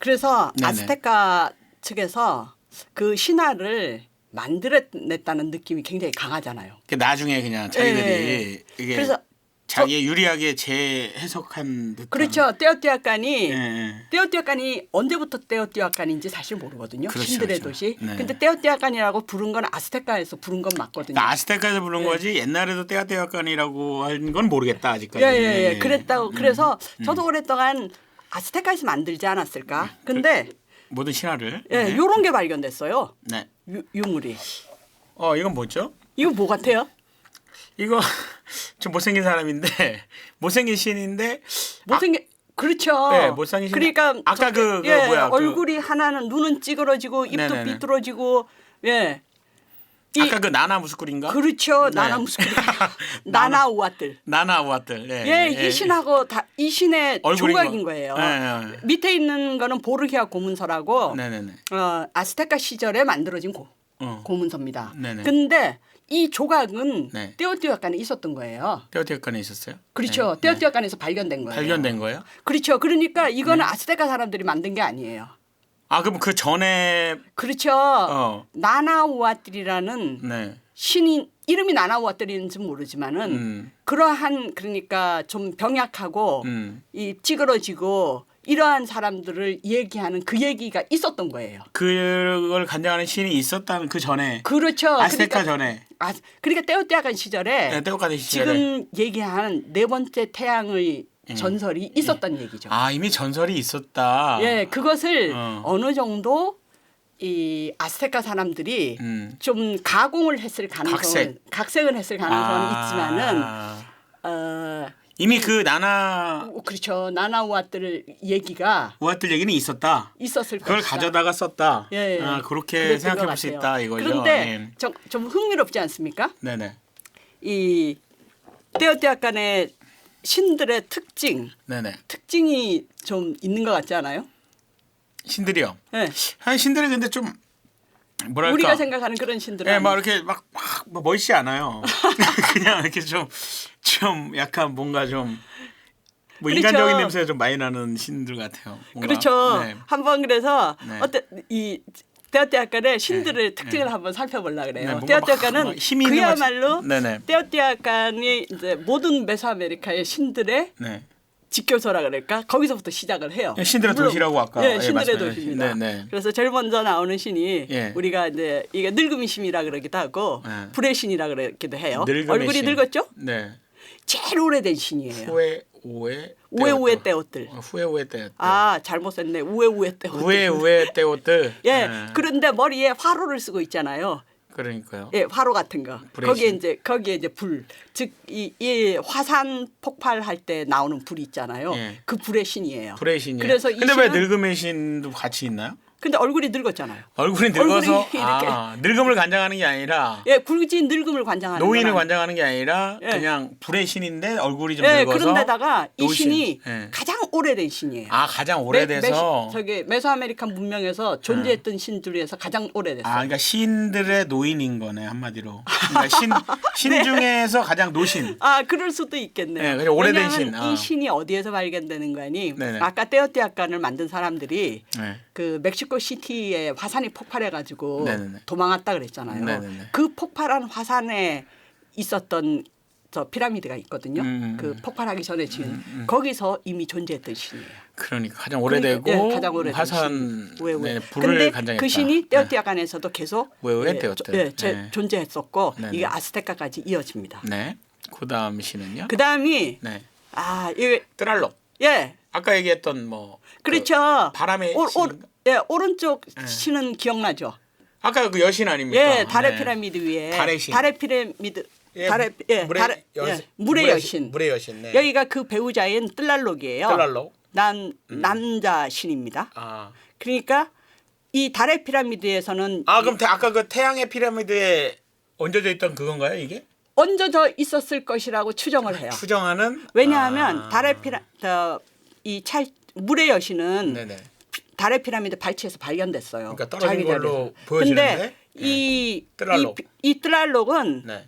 그래서 네네. 아스테카 측에서 그 신화를 만들어냈다는 느낌이 굉장히 강하잖아요. 나중에 그냥 자기들이 예. 이게 그래서 자기의 유리하게 재해석한 듯한. 그렇죠. 떼어떼약간이 예. 떼어떼약간이 언제부터 떼어떼약간인지 사실 모르거든요. 그렇죠, 신들의 그렇죠. 도시. 네. 근데 떼어떼약간이라고 부른 건 아스테카에서 부른 건 맞거든요. 그러니까 아스테카에서 부른 예. 거지 옛날에도 떼아떼약간이라고 한 건 모르겠다 아직까지. 예. 그랬다고. 그래서 저도 오랫동안 아스테카에서 만들지 않았을까. 근데 모든 신화를. 예, 요런 게 발견됐어요. 네. 유물이. 이건 뭐죠? 이거 뭐 같아요? 이거 좀 못생긴 사람인데 못생긴 신인데 그렇죠. 네, 못생긴 신. 그러니까 아까 예, 뭐야? 얼굴이 하나는 눈은 찌그러지고 입도 네네네. 삐뚤어지고 예. 아까 그 나나 무스쿨인가? 그렇죠. 네. 나나 무스쿨. 나나 우아들. 나나 우아들. 예, 이 신하고 이 신의 얼굴인 조각인 거. 거예요. 네. 밑에 있는 거는 보르히아 고문서라고 네네네. 아스테카 시절에 만들어진 고문서입니다. 네네. 근데 이 조각은 네. 떼오띠아칸에 있었던 거예요. 떼오티아칸에 있었어요? 그렇죠. 네. 떼오띠아칸에서 발견된 거예요. 발견된 거예요? 그렇죠. 그러니까 이거는 아스테카 사람들이 만든 게 아니에요. 그럼 그 전에 그렇죠. 나나우아뜰이라는 네. 신인 이름이 나나우아뜰인지 모르지만은 그러한 그러니까 좀 병약하고 이 찌그러지고 이러한 사람들을 얘기하는 그 얘기가 있었던 거예요. 그걸 간장하는 신이 있었다는 그 전에. 그렇죠. 아스테카 전에. 그러니까 떼오띠아칸 시절에 네, 떼오띠아칸 시절에. 지금 얘기한 네 번째 태양의 전설이 있었던 얘기죠. 이미 전설이 있었다. 예, 그것을 어느 정도 이 아스테카 사람들이 좀 가공을 했을 가능성은 각색을 했을 가능성은 있지만은 이미 그 나나 그렇죠. 나나우아뜰 얘기가 우아뜰 얘기는 있었다. 있었을 그걸 것이다. 가져다가 썼다. 예. 그렇게 그랬던 생각해 것 볼 수 같아요. 있다 이거죠. 그런데 좀 흥미롭지 않습니까? 네네. 이 떼어떼약간의 신들의 특징이 좀 있는 것 같지 않아요? 신들이요. 네. 신들이 근데 좀 뭐랄까 우리가 생각하는 그런 신들은 막 이렇게 막 멋있지 않아요. 그냥 이렇게 좀 약간 뭔가 좀 그렇죠. 인간적인 냄새가 좀 많이 나는 신들 같아요. 뭔가. 그렇죠. 네. 한번 그래서 네. 이 떼어떼약간의 신들의 특징을 한번 살펴보려고 그래요. 네, 떼어떼약간은 그야말로 네네. 떼어떼약간이 이제 모든 메소아메리카의 신들의 네. 직교소라 그럴까? 거기서부터 시작을 해요. 신들의 도시라고 아까 신들의 말씀하셨죠. 도시입니다. 네. 그래서 제일 먼저 나오는 신이 우리가 이제 이게 늙음의 신이라 그러기도 하고 불의 신이라 그러기도 해요. 얼굴이 신. 늙었죠? 네. 제일 오래된 신이에요. 우에우에 떼오뜰. 후에우에 떼오뜰. 잘못 썼네. 우에우에 떼오뜰. 우에우에 떼오뜰. 예. 그런데 머리에 화로를 쓰고 있잖아요. 그러니까요. 예, 화로 같은 거. 거기에 이제 불. 즉 이 화산 폭발할 때 나오는 불이 있잖아요. 그 불의 신이에요. 불의 신이에요. 그래서 근데 왜 늙음의 신도 같이 있나요? 근데 얼굴이 늙었잖아요. 얼굴이 늙어서 이렇게. 늙음을 관장하는 게 아니라 굳이 늙음을 관장하는 노인을 관장하는 게 아니라 그냥 불의 신인데 얼굴이 좀 늙어서 그런데다가 이 노신. 신이 가장 오래된 신이에요. 가장 오래돼서 메소아메리칸 문명에서 존재했던 신 중에서 가장 오래됐어요. 그러니까 신들의 노인인 거네 한마디로. 그러니까 신 중에서 가장 노신. 그럴 수도 있겠네요. 네, 그냥 오래된 신. 이 신이 어디에서 발견되는 거니? 네네. 아까 떼어떼약간을 만든 사람들이 네. 그 멕시코 시티에 화산이 폭발해가지고 네네네. 도망갔다 그랬잖아요. 네네네. 그 폭발한 화산에 있었던 저 피라미드가 있거든요. 그 폭발하기 전에 지은 거기서 이미 존재했던 신이에요. 그러니까 가장 오래되고 가장 오래된 화산 신. 불을 간장했다. 그 신이 떼어떼약간에서도 계속 존재했었고 네네. 이게 아스테카까지 이어집니다. 네. 그다음 신은요? 그다음이 네. 이게 뜨랄록. 예. 아까 얘기했던 뭐 그렇죠. 바람의 오른쪽 신은 기억나죠? 아까 그 여신 아닙니까? 달의 피라미드 위에 달의 신. 달의 피라미드 물의 여신. 물의 여신. 네. 여기가 그 배우자인 뜰랄록이에요. 뜨랄록. 남자 신입니다. 그러니까 이 달의 피라미드에서는 그럼 아까 그 태양의 피라미드에 얹어져 있던 그건가요, 이게? 얹어져 있었을 것이라고 추정을 해요. 추정하는? 왜냐하면 물의 여신은 네네. 달의 피라미드 발치에서 발견됐어요. 그러니까 떨어진 걸로 보여지는데. 근데 이 뜨랄록. 뜰랄록은 네.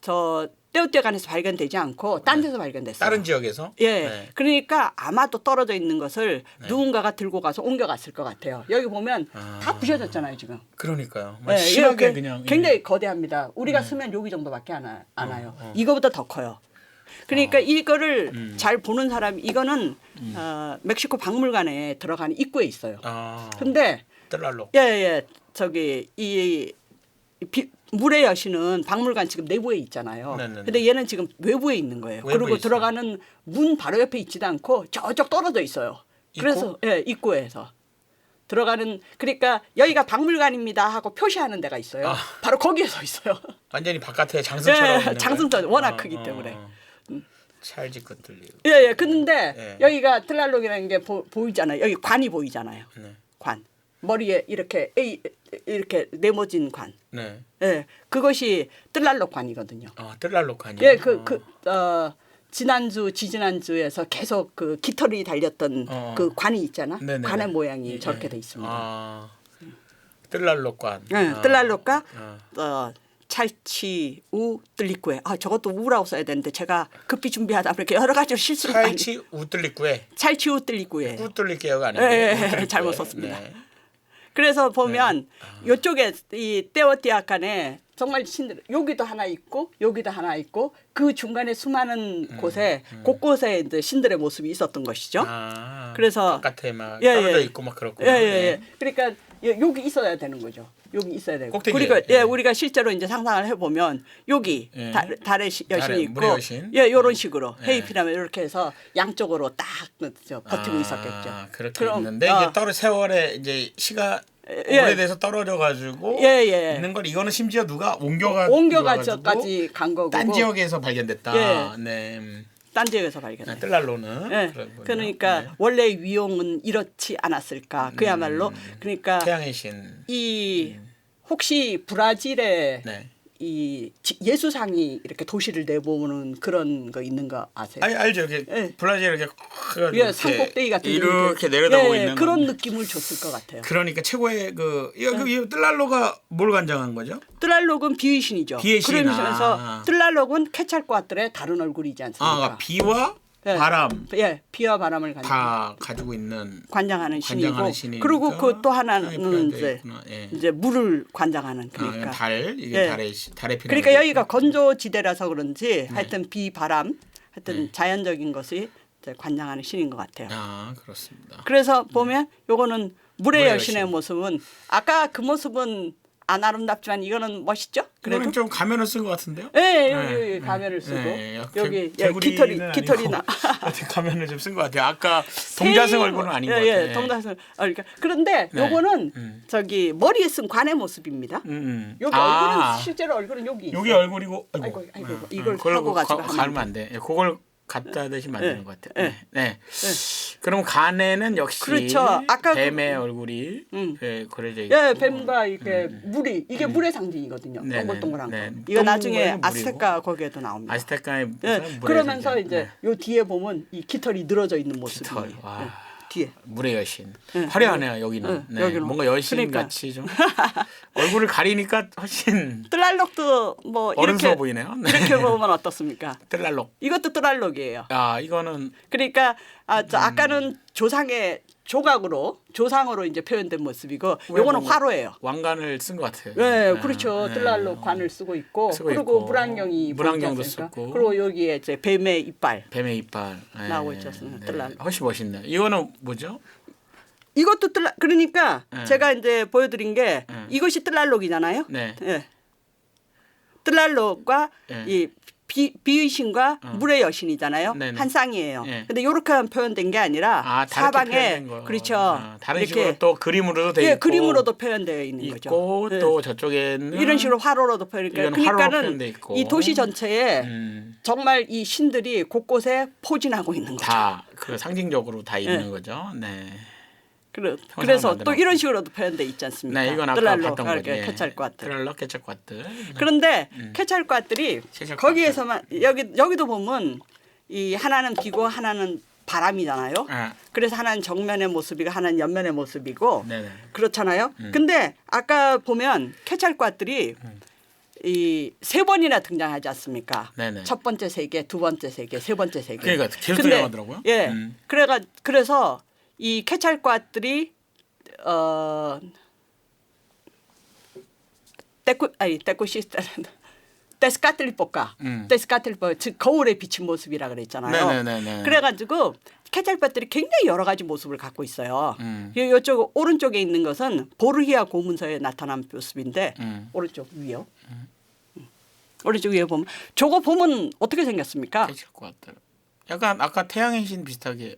저 떼어떼어간에서 발견되지 않고 딴 데서 발견됐어요. 다른 지역에서? 예. 네. 그러니까 아마도 떨어져 있는 것을 누군가가 들고 가서 옮겨갔을 것 같아요. 여기 보면 다 부셔졌잖아요 지금. 그러니까요. 예, 심하게 이렇게 그냥 굉장히 거대합니다. 우리가 쓰면 여기 정도밖에 안 와요. 이거보다 더 커요. 그러니까 이거를 잘 보는 사람이 이거는 멕시코 박물관에 들어가는 입구에 있어요. 근데 뜰랄록. 예. 저기 물의 여신은 박물관 지금 내부에 있잖아요. 네네네. 근데 얘는 지금 외부에 있는 거예요. 외부에 그리고 있어요. 들어가는 문 바로 옆에 있지도 않고 저쪽 떨어져 있어요. 그래서 입구에서 들어가는 그러니까 여기가 박물관입니다 하고 표시하는 데가 있어요. 바로 거기에 서 있어요. 완전히 바깥에 장승처럼 있는 장승처럼 워낙 크기 때문에. 찰지 끝들리고. 예. 근데 여기가 뜰랄록이라는 게 보이잖아요. 여기 관이 보이잖아요. 네. 관. 머리에 이렇게 네모진 관. 네. 예. 그것이 뜰랄록 관이거든요. 뜰랄록 관이. 예. 지지난주에서 계속 그 깃털이 달렸던 그 관이 있잖아. 네네네. 관의 모양이 저렇게 돼 있습니다. 뜰랄록 관. 뜰랄록과 찰치 우 뜰리꾸에 저것도 우라고 써야 되는데 제가 급히 준비하다 보니까 여러 가지로 실수를 많이 찰치 우뜰리꾸에. 찰치 우 뜰리꾸에 우뜰리꾸가 아니고. 예, 잘못 썼습니다. 그래서 보면 이쪽에 이 떼어띠아칸에 정말 신들 여기도 하나 있고 여기도 하나 있고 그 중간에 수많은 곳에 곳곳에 이제 신들의 모습이 있었던 것이죠. 그래서 바깥에 막 떨어져 있고 막 그렇고. 예. 그러니까 여기 있어야 되는 거죠. 여기 있어야 되고. 꼭대기에. 그리고 우리가 실제로 이제 상상을 해보면 여기 달의 여신이 있고, 물의 여신. 이런 식으로 헤이 피라미드 이렇게 해서 양쪽으로 딱 버티고 있었겠죠. 그렇게 있는데 이게 세월에 이제 시가 오래돼서 떨어져 가지고 있는 걸 이거는 심지어 누가 옮겨가서까지 간 거고. 딴 지역에서 발견됐다. 네. 딴 지역에서 발견해요. 뜰랄로는. 그러니까 원래 위용은 이렇지 않았을까. 그야말로 그러니까 태양의 신. 이 혹시 브라질에 이 예수상이 이렇게 도시를 내보는 그런 거 있는 거 아세요? 알죠. 브라질 이렇게 산 꼭대기 같은 이렇게 내려다보고 있는 그런 느낌을 줬을 것 같아요. 그러니까 최고의 이 뜰랄로가 뭘 관장한 거죠? 뜰랄록은 비의신이죠. 비의신. 그러면서 뜰랄록은 케찰코아틀의 다른 얼굴이지 않습니까? 비와 바람. 비와 바람을 다 가지고 있는 관장하는 신이고, 신이니까. 그리고 그 또 하나는 이제 물을 관장하는 그러니까 이게 달의 그러니까 여기가 건조지대라서 그런지 하여튼 비 바람 하여튼 자연적인 것이 이제 관장하는 신인 것 같아요. 그렇습니다. 그래서 보면 요거는 물의 여신의 모습은 아까 그 모습은 안 아름답지만 이거는 멋있죠? 그래도 좀 가면을 쓴 것 같은데요? 여기 가면을 쓰고 여기 깃털이 나. 가면을 좀 쓴 것 같아요. 아까 동자승 얼굴은 아닌 것 같아요. 동자승. 그러니까 그런데 요거는 저기 머리에 쓴 관의 모습입니다. 여기 얼굴은 실제로 얼굴은 여기 있어요. 여기 얼굴이고 아이고 이걸 하고 가지고 가면 안 돼. 그걸 갖다 대신 만드는 것 같아요. 그럼 간에는 역시 그렇죠. 아까 뱀의 얼굴이 그려져 있고. 뱀과 이렇게 물이 이게 물의 상징이거든요. 동글동글한 거. 이거 나중에 아스테카 거기에도 나옵니다. 아스테카의 그러면서 이제 요 뒤에 보면 이 깃털이 늘어져 있는 모습이에요. 뒤에 물의 여신. 화려하네요. 여기는. 여기는. 뭔가 여신 같이 좀 얼굴을 가리니까 훨씬 뜰랄록도 뭐 어른스러워 보이네요. 이렇게 보면 어떻습니까? 뜰랄록. 이것도 뜰랄록이에요. 이거는 그러니까 아까는 조상으로 이제 표현된 모습이고 요거는 화로예요. 왕관을 쓴 것 같아요. 그렇죠. 뜰랄록 관을 쓰고 있고 그리고 물안경도 쓰고 그리고 여기에 이제 뱀의 이빨 나오고 있죠. 뜰랄록. 훨씬 멋있네. 이거는 뭐죠? 이것도 그러니까 제가 이제 보여드린 게 이것이 뜰랄록이잖아요. 뜰랄록과 이 비의신과 물의 여신이잖아요. 한 쌍이에요. 근데 이렇게 표현된 게 아니라 사방에 그렇죠. 다른 이렇게 식으로 또 그림으로도 돼 있고 그림으로도 표현되어 있는 거죠. 또 저쪽에는 이런 식으로 화로로도 그러니까는 이 도시 전체에 정말 이 신들이 곳곳에 포진하고 있는 거죠. 다 그 상징적으로 다 있는 거죠. 그래서 또 이런 식으로도 표현돼 있지 않습니까? 이건 아까 봤던 거죠. 케찰코아틀. 케찰코아틀. 그런데 케찰코아틀이 거기에서만 여기도 보면 이 하나는 비고 하나는 바람이잖아요. 그래서 하나는 정면의 모습이고 하나는 옆면의 모습이고 그렇잖아요. 근데 아까 보면 케찰코아틀이 이 세 번이나 등장하지 않습니까? 네네. 첫 번째 세계, 두 번째 세계, 세 번째 세계. 그러니까 계속 등장하더라고요. 예. 그래서 이 케찰코아틀이 데스카틀리포카, 즉 거울에 비친 모습이라 그랬잖아요. 네네네. 그래가지고 케찰코아틀이 굉장히 여러 가지 모습을 갖고 있어요. 이쪽 오른쪽에 있는 것은 보르히아 고문서에 나타난 모습인데 오른쪽 위요. 오른쪽 위에 보면 저거 보면 어떻게 생겼습니까? 케찰코아틀. 약간 아까 태양의 신 비슷하게.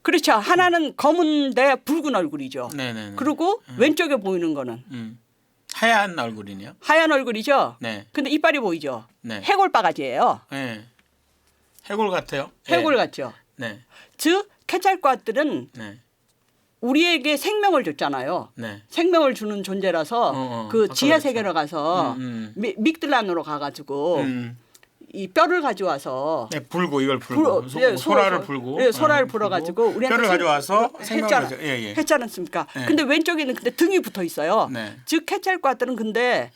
그렇죠. 하나는 검은데 붉은 얼굴이죠. 네네네. 그리고 왼쪽에 보이는 거는 하얀 얼굴이네요. 하얀 얼굴이죠. 네. 근데 이빨이 보이죠. 네. 해골 바가지예요. 네. 해골 같아요. 해골 네. 같죠. 네. 즉 케찰코아틀은 네. 우리에게 생명을 줬잖아요. 네. 생명을 주는 존재라서 그 지하 세계로 가서 믹들란으로 가가지고 이 뼈를 가져와서 불고 이걸 불고 소라를 불고 소라를 불어가지고 우리한테 뼈를 가져와서 생명을 했지 않습니까? 예. 근데 왼쪽에는 근데 등이 붙어 있어요. 네. 즉 케찰코아틀은 근데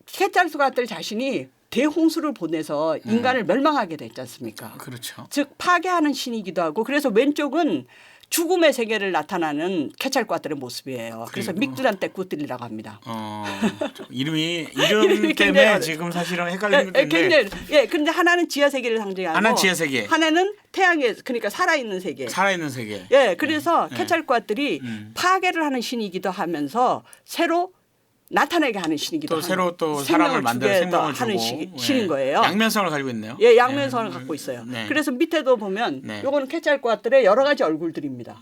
케찰코아틀 자신이 대홍수를 보내서 인간을 멸망하게 됐지 않습니까? 그렇죠. 즉 파괴하는 신이기도 하고 그래서 왼쪽은 죽음의 세계를 나타나는 케찰코아틀의 모습이에요. 그래서 믹들란 테쿠틀리라고 합니다. 이름 때문에 지금 사실은 헷갈리는 건데. 예, 근데 하나는 지하 세계를 상징하고 하나는 지하 세계. 하나는 태양의 그러니까 살아있는 세계. 살아있는 세계. 예, 그래서 케찰코아틀이 파괴를 하는 신이기도 하면서 새로 나타나게 하는 신이기도 또 하고 새로 또 사람을 만들어 생명을 하는 주고 신인 거예요. 양면성을 가지고 있네요. 예, 양면성을 갖고 있어요. 네. 그래서 밑에도 보면 네. 요거는 케찰코아틀의 여러 가지 얼굴들입니다.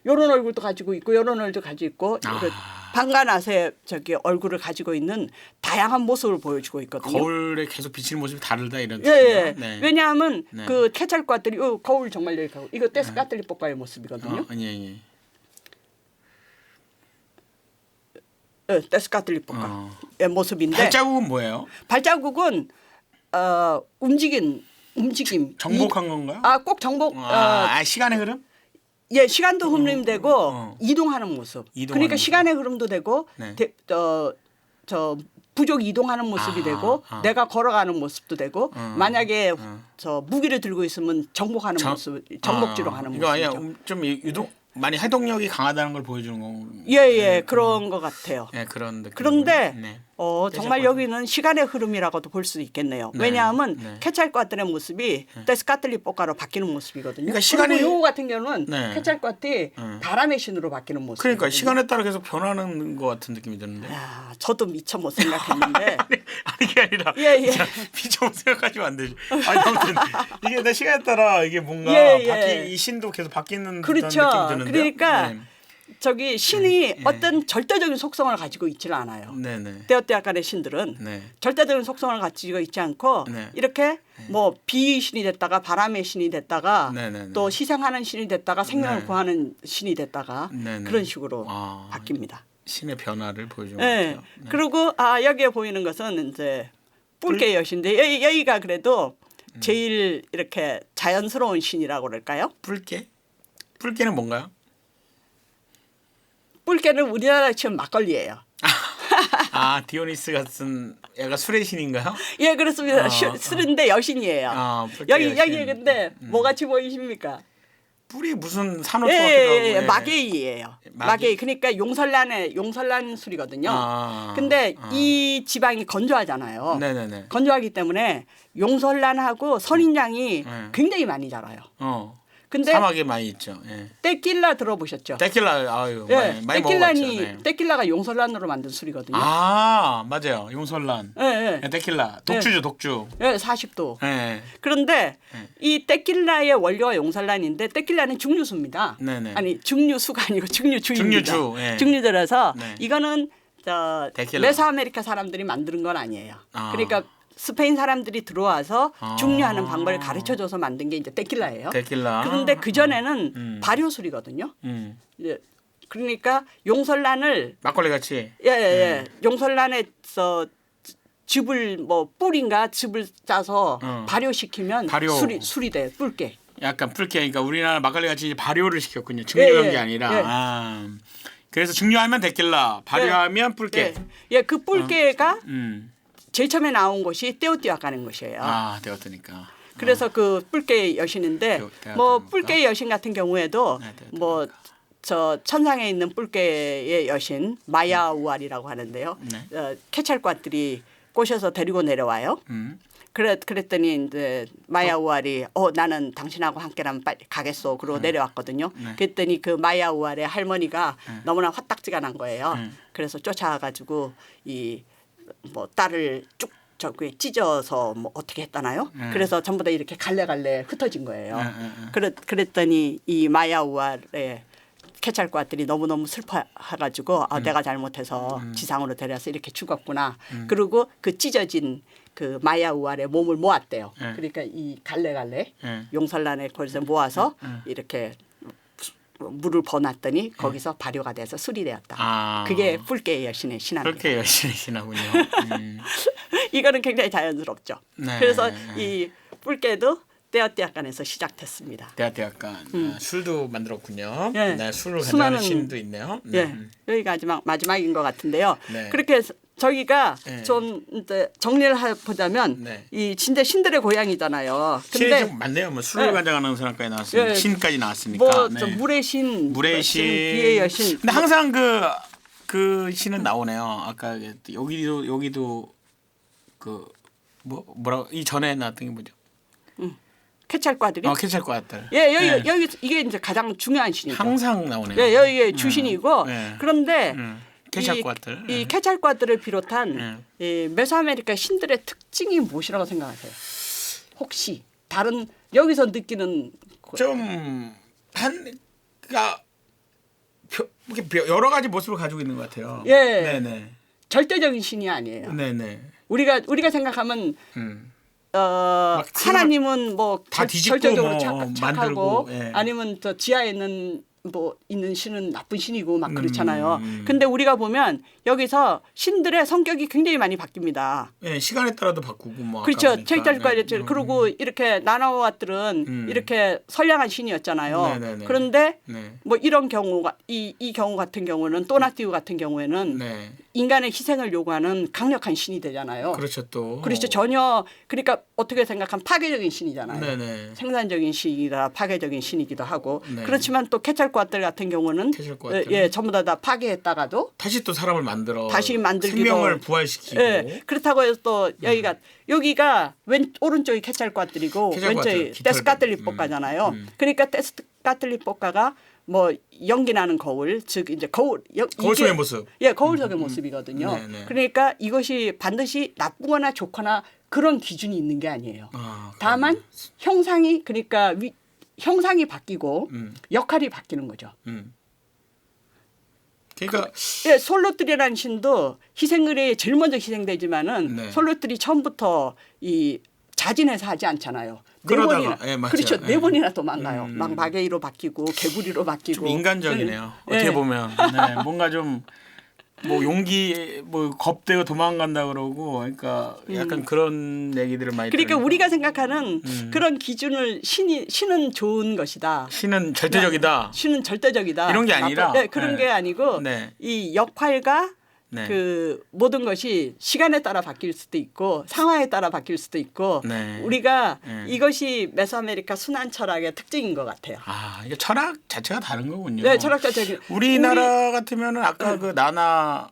요런 얼굴도 가지고 있고 요런 얼굴도 가지고 있고 방가낫의 저기 얼굴을 가지고 있는 다양한 모습을 보여주고 있거든요. 거울에 계속 비치는 모습이 다르다 이런 예, 예. 네. 왜냐하면 그 케찰코아틀이 거울 정말 여기 가고 이거 데스카틀리포카의 모습이거든요. 예. 데스카틀리포카의 모습인데 발자국은 뭐예요? 발자국은 움직임. 정복한 건가요? 꼭 정복. 시간의 흐름? 예, 시간도 흐름되고 이동하는 모습. 그러니까 시간의 흐름도 되고 네. 저 부족이 이동하는 모습이 되고 내가 걸어가는 모습도 되고 만약에 저 무기를 들고 있으면 정복하는 모습, 정복지로 가는 모습이죠. 이거 아니야. 좀 유독 많이 해동력이 강하다는 걸 보여주는 거. 예, 그런 것 같아요. 네, 그런 느낌. 그런데 정말 여기는 시간의 흐름이라고도 볼 수 있겠네요. 왜냐하면 케찰코아틀의 모습이 데스카틀리포카로 바뀌는 모습이거든요. 그러니까 시간이 요거 같은 경우는 케찰코아틀이 바람의 신으로 바뀌는 모습. 그러니까 시간에 따라 계속 변하는 것 같은 느낌이 드는데. 야, 저도 미처 못 생각했는데. 아니 그게 아니라. 미처 못 생각하시면 안 되죠. 아니 아무튼 이게 내 시간에 따라 이게 뭔가 이 신도 계속 바뀌는 그렇죠. 느낌이 드는데. 그러니까. 저기 신이 어떤 절대적인 속성을 가지고 있지는 않아요. 때어때약간의 신들은 절대적인 속성을 가지고 있지 않고 이렇게 뭐 비의 신이 됐다가 바람의 신이 됐다가 또 희생하는 신이 됐다가 생명을 구하는 신이 됐다가 그런 식으로 바뀝니다. 신의 변화를 보여주는 것 같아요. 그리고 여기에 보이는 것은 이제 뿔개 여신인데 여기가 그래도 제일 이렇게 자연스러운 신이라고 그럴까요? 뿔개? 뿔개는 뭔가요? 뿔개는 우리나라 치면 막걸리예요. 디오니스가 쓴 약간 술의 신인가요? 예, 그렇습니다. 술인데 여신이에요. 여기 근데 뭐 같이 보이십니까? 뿔이 무슨 산호초 같기도 하고. 마게이예요. 마게이. 그러니까 용설란 술이거든요. 근데 이 지방이 건조하잖아요. 네네네. 건조하기 때문에 용설란하고 선인장이 굉장히 많이 자라요. 근데 사막에 많이 있죠. 테킬라 들어보셨죠? 테킬라 많이 먹어봤죠. 테킬라가 용설란으로 만든 술이거든요. 맞아요. 용설란. 테킬라 독주. 40도. 그런데 이 테킬라의 원료가 용설란인데 테킬라는 증류수입니다. 아니 증류수가 아니고 증류주입니다. 증류주라서 이거는 메소아메리카 사람들이 만드는 건 아니에요. 그러니까 스페인 사람들이 들어와서 증류하는 방법을 가르쳐줘서 만든 게 이제 테킬라예요. 그런데 그 전에는 발효술이거든요. 그러니까 용설란을 막걸리 같이. 용설란에서 즙을 뿔인가 즙을 짜서 발효시키면 술이 돼. 뿔개. 약간 뿔개. 그러니까 우리나라 막걸리 같이 발효를 시켰군요. 증류한 게 아니라. 그래서 증류하면 테킬라, 발효하면 뿔개. 그 뿔개가 제일 처음에 나온 곳이 떼어띄어 가는 곳이에요. 아, 되었으니까. 그래서 그 뿔개의 여신인데 뭐 뿔개의 여신 같은 경우에도 뭐 저 천상에 있는 뿔개의 여신 마야우알이라고 하는데요. 캐찰과들이 꼬셔서 데리고 내려와요. 그랬더니 이제 마야우알이 나는 당신하고 함께라면 빨리 가겠소. 그러고 내려왔거든요. 그랬더니 그 마야우알의 할머니가 너무나 화딱지가 난 거예요. 그래서 쫓아와가지고 이 뭐 딸을 쭉 저기에 찢어서 뭐 어떻게 했다나요? 그래서 전부 다 이렇게 갈래갈래 흩어진 거예요. 그랬더니 이 마야우알의 캐찰과들이 너무너무 슬퍼해가지고 내가 잘못해서 지상으로 데려서 이렇게 죽었구나. 그리고 그 찢어진 그 마야우알의 몸을 모았대요. 그러니까 이 갈래갈래 용설란에 거기서 모아서 이렇게 물을 버놨더니 거기서 발효가 돼서 술이 되었다. 그게 뿔개의 여신의 신화입니다. 뿔개의 여신의 신화군요. 이거는 굉장히 자연스럽죠. 네. 그래서 이 뿔개도 떼어떼약간에서 시작됐습니다. 떼어떼약간 술도 만들었군요. 네, 술을 가져가는 신도 있네요. 여기가 마지막인 것 같은데요. 그렇게 해서 저희가 좀 이제 정리를 해보자면 이 진짜 신들의 고향이잖아요. 근데 신이 좀 많네요. 뭐 술을 가져가는 사람까지 나왔으니까 신까지 나왔으니까. 뭐 물의 신, 비의 여신. 근데 항상 그 신은 나오네요. 아까 여기도 그 뭐라고 이 전에 나왔던 게 뭐죠? 캐찰과들이. 캐찰과들. 여기 이게 이제 가장 중요한 신이죠. 항상 나오네요. 여기에 주신이고 그런데. 캐찰과들. 이 캐찰과들을 비롯한 이 메소아메리카 신들의 특징이 무엇이라고 생각하세요? 혹시 다른 여기서 느끼는 좀 그러니까 여러 가지 모습을 가지고 있는 것 같아요. 네네. 절대적인 신이 아니에요. 네네. 우리가 생각하면 하나님은 뭐 다 뒤집고 절대적으로 뭐 착하고 만들고, 아니면 저 지하에 있는 신은 나쁜 신이고 막 그렇잖아요. 근데 우리가 보면 여기서 신들의 성격이 굉장히 많이 바뀝니다. 시간에 따라도 바꾸고 뭐. 그렇죠. 체이탈과의 그리고 이렇게 나나와들은 이렇게 선량한 신이었잖아요. 그런데 뭐 이런 경우가 이 경우 같은 경우는 또나띠우 같은 경우에는 인간의 희생을 요구하는 강력한 신이 되잖아요. 그렇죠 또. 그렇죠. 전혀 그러니까 어떻게 생각하면 파괴적인 신이잖아요. 생산적인 신이라 파괴적인 신이기도 하고 그렇지만 또 캐찰과들 같은 경우는 전부 다 파괴했다가도 다시 또 사람을 다시 만들기도 생명을 부활시키고 그렇다고 해서 또 여기가 오른쪽이 캐찰과들이고 왼쪽이 데스카틀리뽀카잖아요. 그러니까 데스카틀리뽀카가 뭐 연기 나는 거울 즉 이제 거울 속의 모습. 거울 속의 모습이거든요. 그러니까 이것이 반드시 나쁘거나 좋거나 그런 기준이 있는 게 아니에요. 다만 형상이 그러니까 형상이 바뀌고 역할이 바뀌는 거죠. 그러니까 솔로들이라는 신도 희생의례에 제일 먼저 희생되지만은 솔로들이 처음부터 이 자진해서 하지 않잖아요. 네 번이나 그렇죠. 네 번이나 도망가요. 막 마개이로 바뀌고 개구리로 바뀌고. 좀 인간적이네요. 어떻게 보면 뭔가 좀 뭐 용기 뭐 겁대고 도망간다 그러고 그러니까 약간 그런 얘기들을 많이. 그러니까 우리가 생각하는 그런 기준을 신은 좋은 것이다. 신은 절대적이다. 신은 절대적이다. 이런 게 아니라 그런 게 아니고 이 역할과 그 모든 것이 시간에 따라 바뀔 수도 있고 상황에 따라 바뀔 수도 있고 우리가 이것이 메소아메리카 순환 철학의 특징인 것 같아요. 이게 철학 자체가 다른 거군요. 네, 철학 자체가. 우리나라 같으면은 아까 그 나나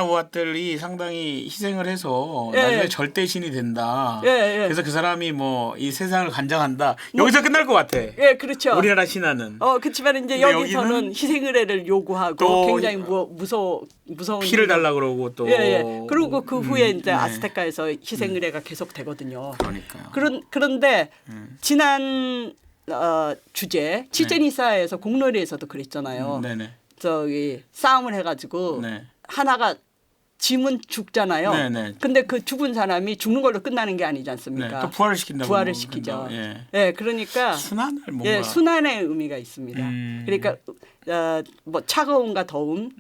우아들이 상당히 희생을 해서 나중에 절대신이 된다. 그래서 그 사람이 뭐 이 세상을 관장한다. 여기서 끝날 것 같아. 그렇죠. 우리나라 신화는. 그렇지만 이제 여기서는 희생의례를 요구하고 굉장히 무서운 피를 달라 그러고 또. 그리고 그 후에 이제 아스테카에서 희생의례가 계속 되거든요. 그러니까요. 그런데 지난 주제 치첸이사에서 공놀이에서도 그랬잖아요. 저기 싸움을 해가지고 하나가 짐은 죽잖아요. 근데 그 죽은 사람이 죽는 걸로 끝나는 게 아니지 않습니까? 또 부활을 시킨다고. 부활을 시키죠. 그러니까 순환을 뭔가. 순환의 의미가 있습니다. 그러니까 뭐 차가움과 더움,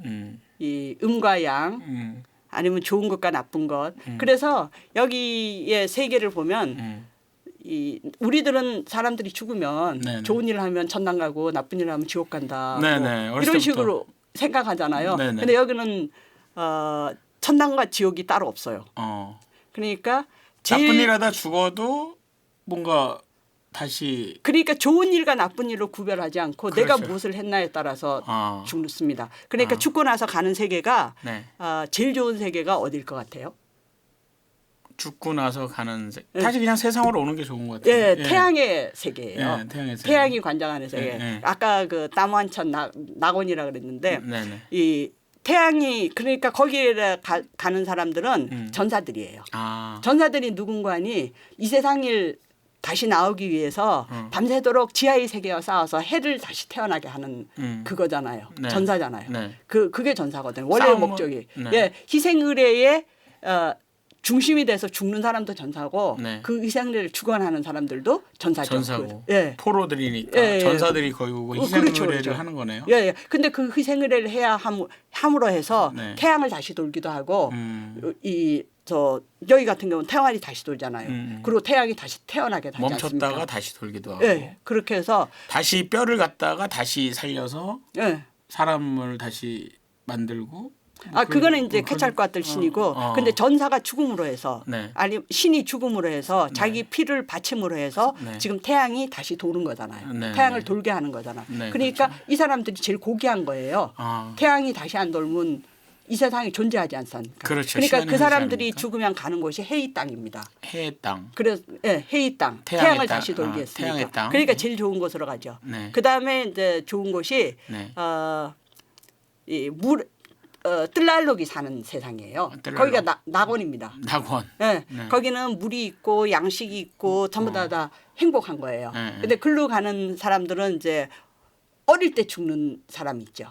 이 음과 양, 아니면 좋은 것과 나쁜 것. 그래서 여기의 세계를 보면. 우리들은 사람들이 죽으면 좋은 일을 하면 천당 가고 나쁜 일을 하면 지옥 간다. 이런 식으로 생각하잖아요. 근데 여기는 천당과 지옥이 따로 없어요. 그러니까 제일 나쁜 일 하다 죽어도 뭔가 다시 그러니까 좋은 일과 나쁜 일로 구별하지 않고 그렇죠. 내가 무엇을 했나에 따라서 죽습니다. 그러니까 죽고 나서 가는 세계가 네. 제일 좋은 세계가 어딜 것 같아요? 죽고 나서 가는 다시 그냥 세상으로 오는 게 좋은 것 같아요. 예, 태양의 세계예요. 예, 태양의 세계. 태양이 관장하는 세계. 예. 아까 그 나무한천 낙원이라 그랬는데 네네. 이 태양이 그러니까 거기에 가는 사람들은 전사들이에요. 전사들이 누군가니 이 세상을 다시 나오기 위해서 밤새도록 지하의 세계와 싸워서 해를 다시 태어나게 하는 그거잖아요. 네. 전사잖아요. 네. 그게 전사거든요. 원래 싸움은? 목적이. 네. 예, 희생의례의 중심이 돼서 죽는 사람도 전사고 네. 그 희생의례를 주관하는 사람들도 전사죠. 전사고 예. 포로들이니까 예, 예. 전사들이 거기 오고 그렇죠, 희생의례를 그렇죠. 하는 거네요. 예, 예. 근데 그 희생의례를 해야 함으로 해서 네. 태양을 다시 돌기도 하고 여기 같은 경우는 태양이 다시 돌잖아요. 그리고 태양이 다시 태어나게 하지 멈췄다가 않습니까? 다시 돌기도 하고 예, 그렇게 해서 다시 뼈를 갖다가 다시 살려서 예. 사람을 다시 만들고 그거는 이제 케찰과들 신이고 근데 전사가 죽음으로 해서 네. 아니 신이 죽음으로 해서 자기 피를 바침으로 해서 네. 지금 태양이 다시 도는 거잖아요. 네, 태양을 네. 돌게 하는 거잖아. 네, 그러니까 이 사람들이 제일 고귀한 거예요. 태양이 다시 안 돌면 이 세상이 존재하지 않습니까? 그렇죠. 그러니까 시간이 그 사람들이 흐르지 않으니까. 죽으면 가는 곳이 해의 땅입니다. 해의 땅. 그래서 해의 땅, 태양의 태양을 땅. 다시 돌게 했으니까. 태양의 땅. 그러니까 네. 제일 좋은 곳으로 가죠. 네. 그 다음에 이제 좋은 곳이 네. 뜰랄록이 사는 세상이에요. 뜰랄록. 거기가 낙원입니다. 낙원. 네. 네. 거기는 물이 있고 양식이 있고 전부 다 행복한 거예요. 네. 근데 글로 가는 사람들은 이제 어릴 때 죽는 사람이 있죠.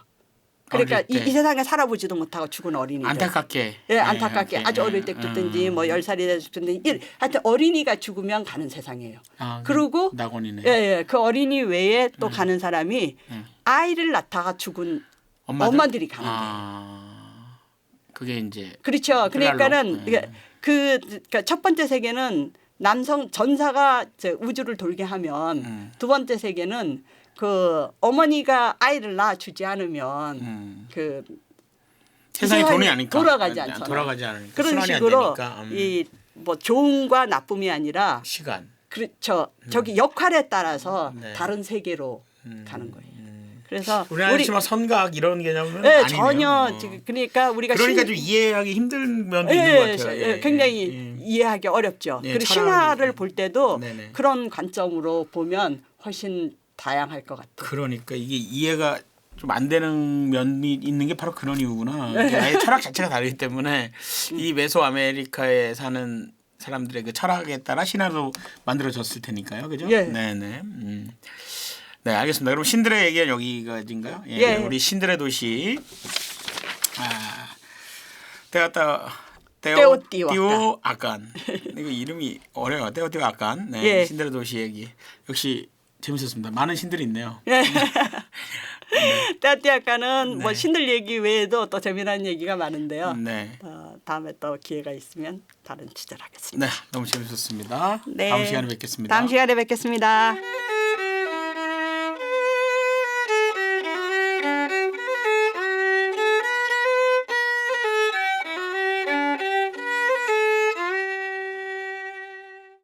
그러니까 어릴 때. 이 세상에 살아보지도 못하고 죽은 어린이들. 안타깝게. 예, 안타깝게 네. 아주 어릴 때 죽든지 뭐 10살이 돼서 죽든지 하여튼 어린이가 죽으면 가는 세상이에요. 그리고 낙원이네. 예, 그 어린이 외에 또 가는 사람이 아이를 낳다가 죽은 엄마들이 가는 거예요. 그게 이제 그렇죠. 그러니까는 네. 그러니까 첫 번째 세계는 남성 전사가 이제 우주를 돌게 하면 두 번째 세계는 그 어머니가 아이를 낳아주지 않으면 그 세상이 돈이 아니까 돌아가지 않잖아요. 돌아가지 않으니까 그런 순환이 안 식으로 되니까. 이 뭐 좋음과 나쁨이 아니라 시간. 그렇죠. 저기 역할에 따라서 네. 다른 세계로 가는 거예요. 그래서 우리나라지만 선각 이런 개념은 네, 아니네요. 전혀 지금 그러니까 우리가 그러니까 좀 이해하기 힘든 면도 있는 것 같아요. 예, 굉장히 이해하기 어렵죠. 예, 그리고 철학이, 신화를 볼 때도 네네. 그런 관점으로 보면 훨씬 다양할 것 같아요. 그러니까 이게 이해가 좀 안 되는 면이 있는 게 바로 그런 이유구나. 아예 철학 자체가 다르기 때문에 이 메소 아메리카에 사는 사람들의 그 철학에 따라 신화도 만들어졌을 테니까요, 그죠? 예. 네네. 네, 알겠습니다. 그럼 신들의 얘기는 여기까지인가요? 예. 예. 우리 신들의 도시. 테오티후아칸. 이거 이름이 어려워. 테오티후아칸. 네, 예. 신들의 도시 얘기. 역시 재밌었습니다. 많은 신들이 있네요. 예. 따띠아까는 네. 뭐 신들 얘기 외에도 또 재미난 얘기가 많은데요. 네. 다음에 또 기회가 있으면 다른 주제로 하겠습니다. 네, 너무 재밌었습니다. 네. 다음 시간에 뵙겠습니다. 다음 시간에 뵙겠습니다.